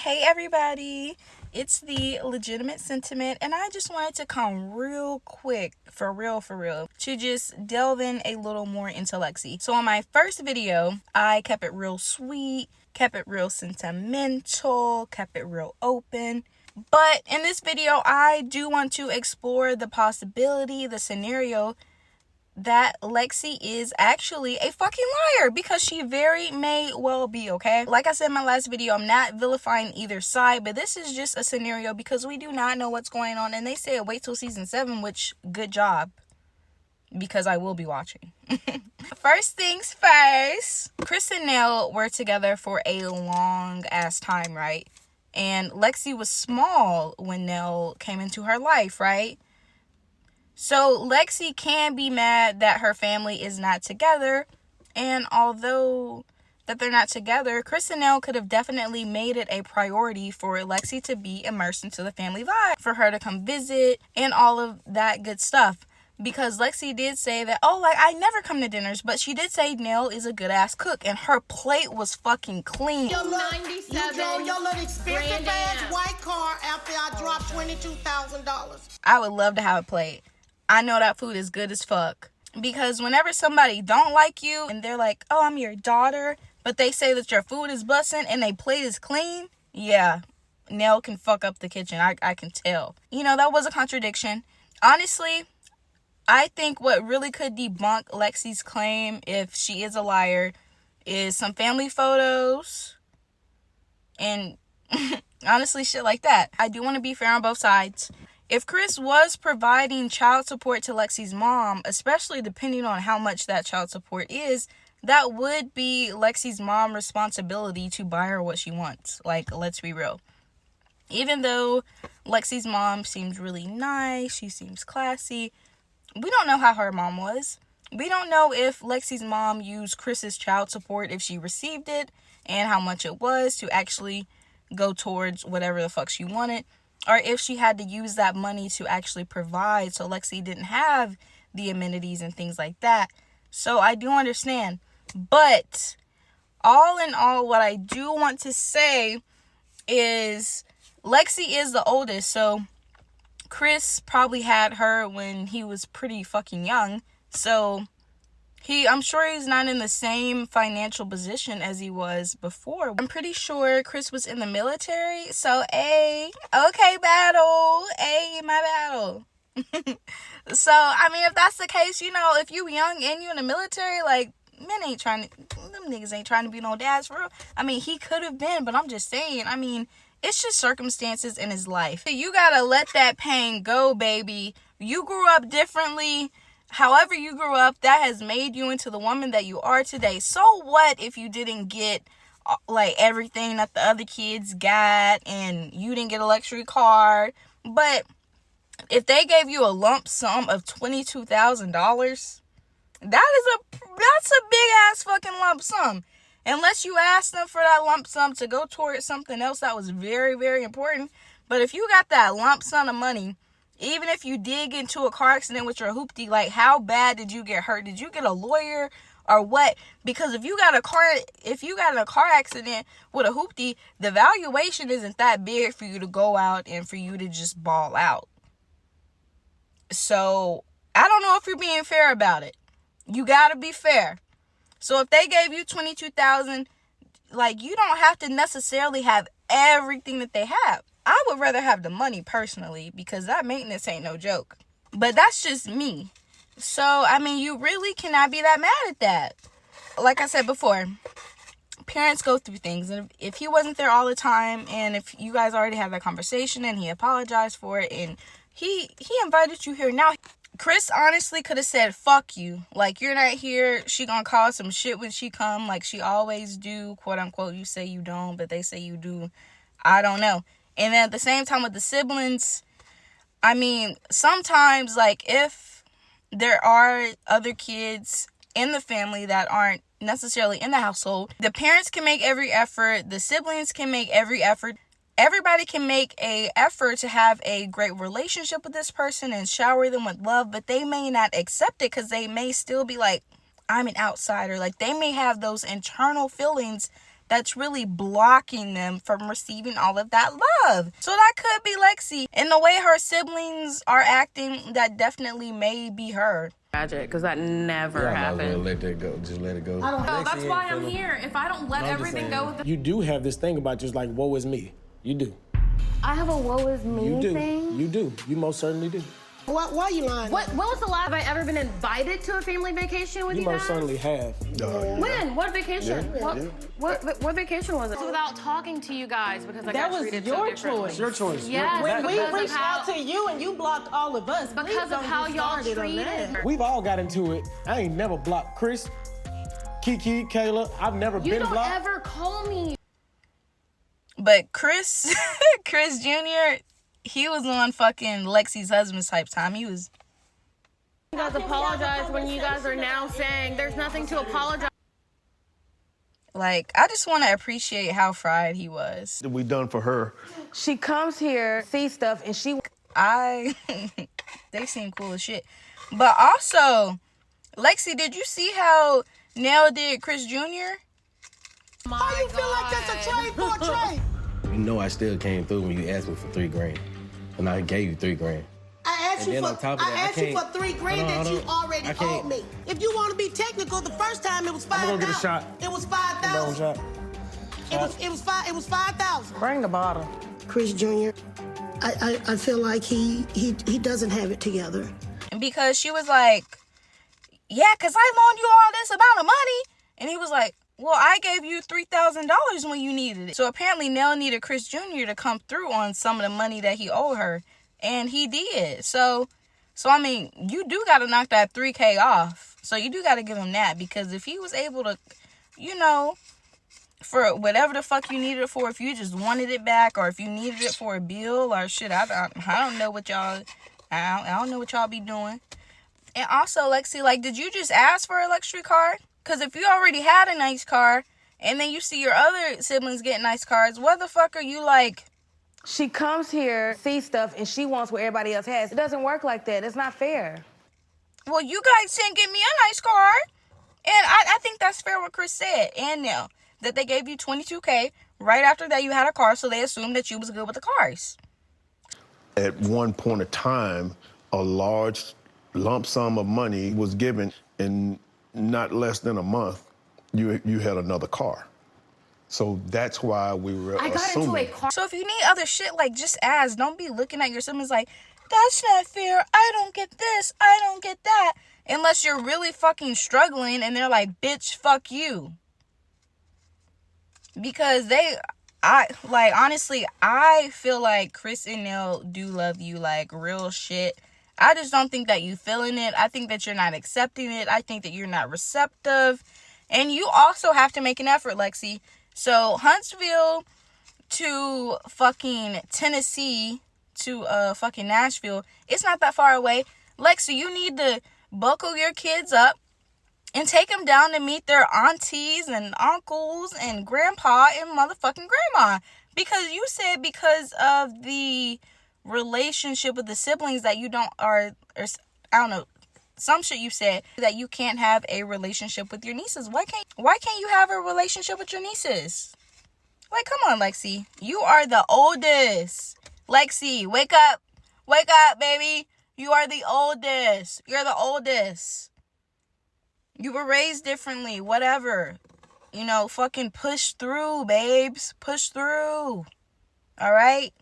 Hey everybody, it's the Legitimate Sentiment, and I just wanted to come real quick, for real, to just delve in a little more into Lexi. So on my first video, I kept it real sweet, kept it real sentimental, kept it real open. But in this video, I do want to explore the possibility, the scenario that Lexi is actually a fucking liar, because she very may well be, okay? Like I said in my last video, I'm not vilifying either side, but this is just a scenario because we do not know what's going on, and they say wait till season 7, which, good job, because I will be watching. First things first, Chris and Nell were together for a long ass time, right? And Lexi was small when Nell came into her life, right? So Lexi can be mad that her family is not together, and although that they're not together, Chris and Nell could have definitely made it a priority for Lexi to be immersed into the family vibe, for her to come visit and all of that good stuff. Because Lexi did say that, I never come to dinners, but she did say Nell is a good ass cook, and her plate was fucking clean. Your little expensive ass white car after I dropped $22,000. I would love to have a plate. I know that food is good as fuck. Because whenever somebody don't like you and they're like, oh, I'm your daughter, but they say that your food is bussin' and their plate is clean, yeah, Nell can fuck up the kitchen. I can tell. You know, that was a contradiction. Honestly, I think what really could debunk Lexi's claim, if she is a liar, is some family photos and honestly shit like that. I do want to be fair on both sides. If Chris was providing child support to Lexi's mom, especially depending on how much that child support is, that would be Lexi's mom's responsibility to buy her what she wants. Like, let's be real. Even though Lexi's mom seems really nice, she seems classy, we don't know how her mom was. We don't know if Lexi's mom used Chris's child support, if she received it, and how much it was to actually go towards whatever the fuck she wanted. Or if she had to use that money to actually provide, so Lexi didn't have the amenities and things like that. So I do understand. But all in all, what I do want to say is Lexi is the oldest. So Chris probably had her when he was pretty fucking young. So I'm sure he's not in the same financial position as he was before. I'm pretty sure Chris was in the military. So, okay, battle. My battle. So, I mean, if that's the case, you know, if you young and you in the military, like, them niggas ain't trying to be no dads for real. I mean, he could have been, but I'm just saying, I mean, it's just circumstances in his life. You gotta let that pain go, baby. You grew up differently. However you grew up, that has made you into the woman that you are today. So what if you didn't get like everything that the other kids got and you didn't get a luxury car? But if they gave you a lump sum of $22,000, that's a big ass fucking lump sum. Unless you asked them for that lump sum to go towards something else that was very, very important. But if you got that lump sum of money, even if you did get into a car accident with your hoopty, like, how bad did you get hurt? Did you get a lawyer or what? Because if you got in a car accident with a hoopty, the valuation isn't that big for you to go out and for you to just ball out. So I don't know if you're being fair about it. You gotta be fair. So if they gave you $22,000, like, you don't have to necessarily have everything that they have. I would rather have the money personally, because that maintenance ain't no joke. But that's just me. So, I mean, you really cannot be that mad at that. Like I said before, parents go through things. And if he wasn't there all the time, and if you guys already had that conversation and he apologized for it, and he invited you here now, Chris honestly could have said, fuck you. Like, you're not here. She gonna cause some shit when she come, like she always do, quote unquote. You say you don't, but they say you do. I don't know. And then at the same time with the siblings, I mean, sometimes, like, if there are other kids in the family that aren't necessarily in the household, the parents can make every effort. The siblings can make every effort. Everybody can make an effort to have a great relationship with this person and shower them with love, but they may not accept it because they may still be like, I'm an outsider. Like, they may have those internal feelings that's really blocking them from receiving all of that love. So that could be Lexi. And the way her siblings are acting, that definitely may be her. Tragic, because that never happened. Well, let that go. Just let it go. No, that's why I'm here. If I don't let everything go with You do have this thing about just like, woe is me. You do. I have a woe is me thing? You do. You most certainly do. Why are you lying? When was the last have I ever been invited to a family vacation with you You guys? most certainly have. When? What vacation? What vacation was it? Without talking to you guys because I got treated so differently. That was your choice. Your choice. Yes, We because reached of how, out to you and you blocked all of us. because of how y'all treated. We've all got into it. I ain't never blocked Chris, Kiki, Kayla. I've never You been don't blocked. ever call me. But Chris, Chris Jr., he was on fucking Lexi's husband's type time. He was... You guys apologize when you guys are now saying there's nothing to apologize. Like, I just want to appreciate how fried he was. We done for her. She comes here, sees stuff, and she... They seem cool as shit. But also, Lexi, did you see how Nell did Chris Jr.? How you feel like that's a trade for a trade? You know I still came through when you asked me for $3,000. And I gave you $3,000. I asked And you then for on top of that, I you for can't- $3,000 Hold on, that you hold on. already I can't- owed me. If you want to be technical, the first time it was I'm gonna get a $5,000. shot. It was Bone $5,000. shot. It was $5,000. Bring the bottle. Chris Jr. I feel like he doesn't have it together. Because she was like, yeah, because I loaned you all this amount of money. And he was like, well, I gave you $3,000 when you needed it. So apparently Nell needed Chris Jr. to come through on some of the money that he owed her. And he did. So I mean, you do got to knock that $3,000 off. So you do got to give him that. Because if he was able to, you know, for whatever the fuck you needed it for, if you just wanted it back, or if you needed it for a bill or shit, I don't know what y'all, I don't know what y'all be doing. And also, Lexi, like, did you just ask for a luxury car? Because if you already had a nice car, and then you see your other siblings get nice cars, what the fuck are you like? She comes here, sees stuff, and she wants what everybody else has. It doesn't work like that. It's not fair. Well, you guys didn't get me a nice car. And I think that's fair what Chris said, and Nell, that they gave you $22,000 right after that you had a car, so they assumed that you was good with the cars. At one point of time, a large lump sum of money was given, in not less than a month, you had another car. So that's why we were I got assuming. into a car. So if you need other shit, like, just ask. Don't be looking at your siblings like, that's not fair. I don't get this. I don't get that. Unless you're really fucking struggling and they're like, bitch, fuck you. Because honestly, I feel like Chris and Nell do love you, like, real shit. I just don't think that you feeling it. I think that you're not accepting it. I think that you're not receptive. And you also have to make an effort, Lexi. So Huntsville to fucking Tennessee to fucking Nashville, it's not that far away. Lexi, you need to buckle your kids up and take them down to meet their aunties and uncles and grandpa and motherfucking grandma. Because you said because of the relationship with the siblings that you don't, or I don't know, some shit you said that you can't have a relationship with your nieces. Why can't you have a relationship with your nieces? Like, come on, Lexi. You are the oldest. Lexi, wake up. Wake up, baby. You are the oldest. You're the oldest. You were raised differently. Whatever. You know, fucking push through, babes. Push through. All right?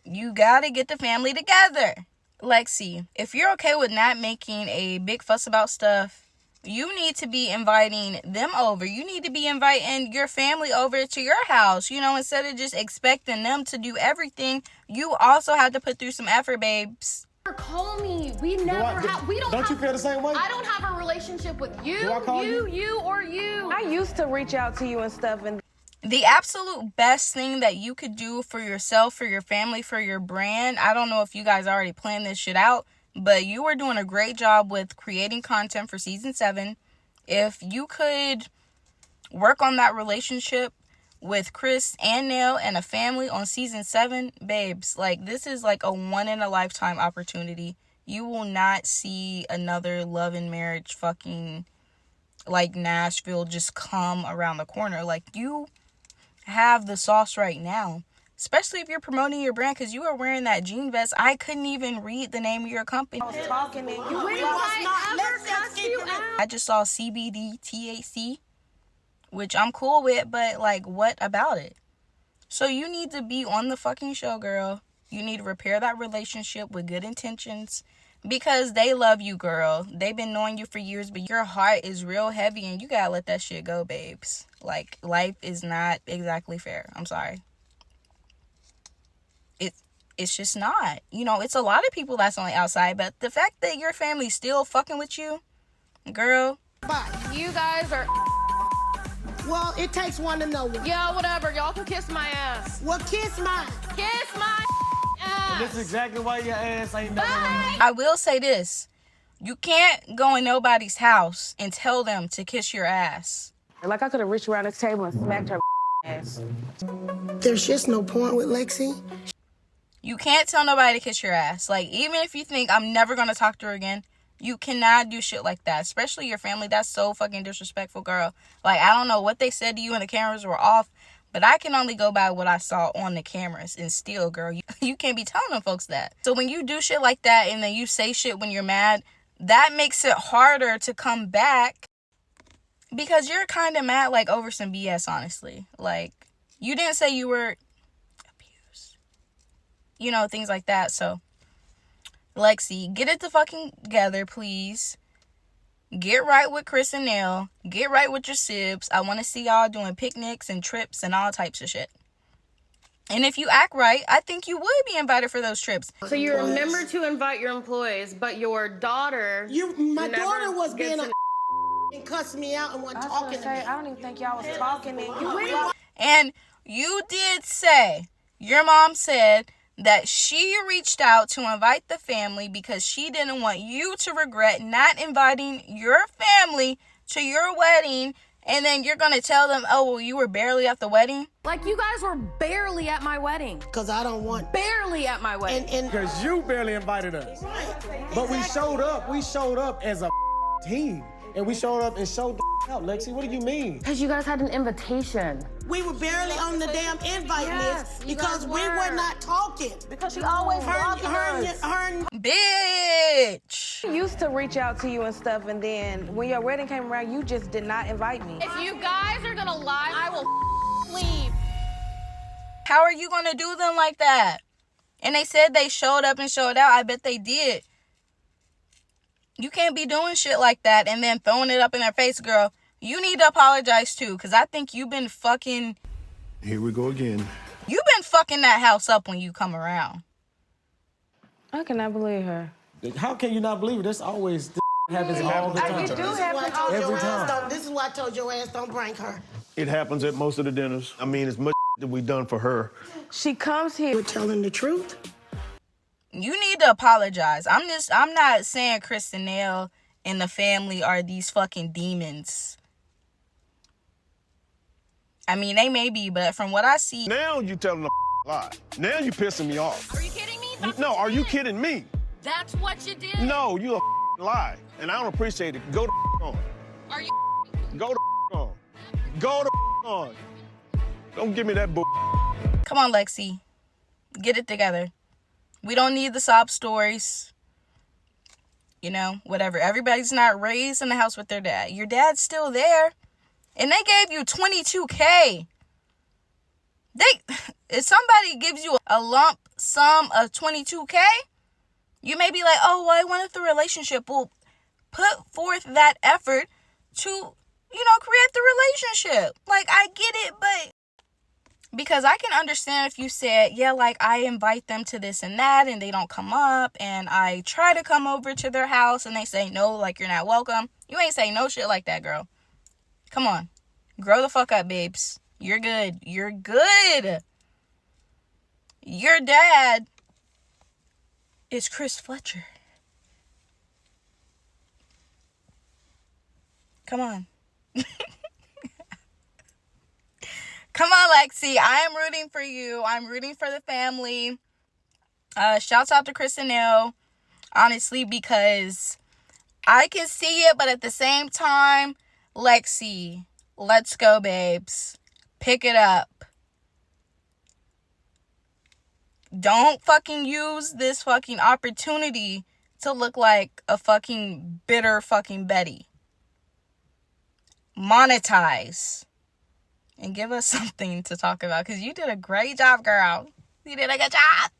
You gotta get the family together. Lexi, if you're okay with not making a big fuss about stuff, you need to be inviting them over. You need to be inviting your family over to your house. You know, instead of just expecting them to do everything, you also have to put through some effort, babes. Call me. We never have. We don't. Don't you feel the same way? I don't have a relationship with you. Do I call you? You, or you. I used to reach out to you and stuff, and The absolute best thing that you could do for yourself, for your family, for your brand, I don't know if you guys already planned this shit out, but you are doing a great job with creating content for season 7. If you could work on that relationship with Chris and Nell and a family on season 7, babes, like, this is like a one-in-a-lifetime opportunity. You will not see another love and marriage fucking like Nashville just come around the corner. Like, you have the sauce right now. Especially if you're promoting your brand, because you were wearing that jean vest. I couldn't even read the name of your company. I was talking and you When did I ever cuss you out? I just saw CBD THC, which I'm cool with, but like, what about it? So you need to be on the fucking show, girl. You need to repair that relationship with good intentions, because they love you, girl. They've been knowing you for years, but your heart is real heavy and you gotta let that shit go, babes. Like, life is not exactly fair. I'm sorry. It's just not. You know, it's a lot of people that's on the outside, but the fact that your family's still fucking with you, girl. You guys are. Well, it takes one to know one. Yeah, whatever. Y'all can kiss my ass. Well, kiss mine. Kiss my ass. This is exactly why your ass ain't never Bye. I will say this. You can't go in nobody's house and tell them to kiss your ass. like I could have reached around the table and smacked her ass. There's just no point with Lexi. You can't tell nobody to kiss your ass. Like, even if you think I'm never going to talk to her again, you cannot do shit like that. Especially your family. That's so fucking disrespectful, girl. Like, I don't know what they said to you and the cameras were off, but I can only go by what I saw on the cameras. And still, girl, you can't be telling them folks that. So when you do shit like that and then you say shit when you're mad, that makes it harder to come back, because you're kind of mad, like, over some BS, honestly. Like, you didn't say you were abused. You know, things like that. So, Lexi, get it the fucking together, please. Get right with Chris and Nell. Get right with your sibs. I want to see y'all doing picnics and trips and all types of shit. And if you act right, I think you would be invited for those trips. So you remember to invite your employees, but your daughter. My never daughter was being gets a and cussed me out and wasn't I was talking gonna to me. say, I don't even think y'all was talking and you. And you did say, your mom said that she reached out to invite the family because she didn't want you to regret not inviting your family to your wedding. And then you're going to tell them, oh, well, you were barely at the wedding? Like, you guys were barely at my wedding. Because I don't want. Barely at my wedding. And Because you barely invited us. But we showed up. We showed up as a team. And we showed up and showed the out, Lexi. What do you mean? Because you guys had an invitation. we were barely on the damn invite list because we were not talking. Because she always blocking us. Bitch. She used to reach out to you and stuff, and then when your wedding came around, you just did not invite me. If you guys are gonna lie, I will leave. How are you gonna do them like that? And they said they showed up and showed out. I bet they did. You can't be doing shit like that and then throwing it up in their face, girl. You need to apologize too, because I think you've been fucking... Here we go again. You've been fucking that house up when you come around. I cannot believe her. How can you not believe it? This always happens all the time. You do have Every time. This is why I told your ass don't bring her. It happens at most of the dinners. I mean, as much that we done for her. She comes here. We're telling the truth. You need to apologize. I'm not saying Chris and Nell and the family are these fucking demons. I mean, they may be, but from what I see... Now you telling a lie. Now you pissing me off. Are you kidding me? No, are you kidding me? That's what you did? No, you a lie. And I don't appreciate it. Go on. Are you Go on. Go on. Don't give me that bull. Come on, Lexi. Get it together. We don't need the sob stories. You know, whatever. Everybody's not raised in the house with their dad. Your dad's still there. And they gave you $22K. If somebody gives you a lump sum of $22K, you may be like, oh, well, I wanted the relationship. Well, put forth that effort to, create the relationship. Like, I get it, but... Because I can understand if you said, yeah, like, I invite them to this and that, and they don't come up, and I try to come over to their house, and they say no, like, you're not welcome. You ain't say no shit like that, girl. Come on. Grow the fuck up, babes. You're good. You're good. Your dad is Chris Fletcher. Come on. Come on, Lexi. I am rooting for you. I'm rooting for the family. Shouts out to Chris and Nell. Honestly, because I can see it, but at the same time, Lexi, let's go, babes. Pick it up. Don't fucking use this fucking opportunity to look like a fucking bitter fucking Betty. Monetize. And give us something to talk about, because you did a great job, girl. You did a good job.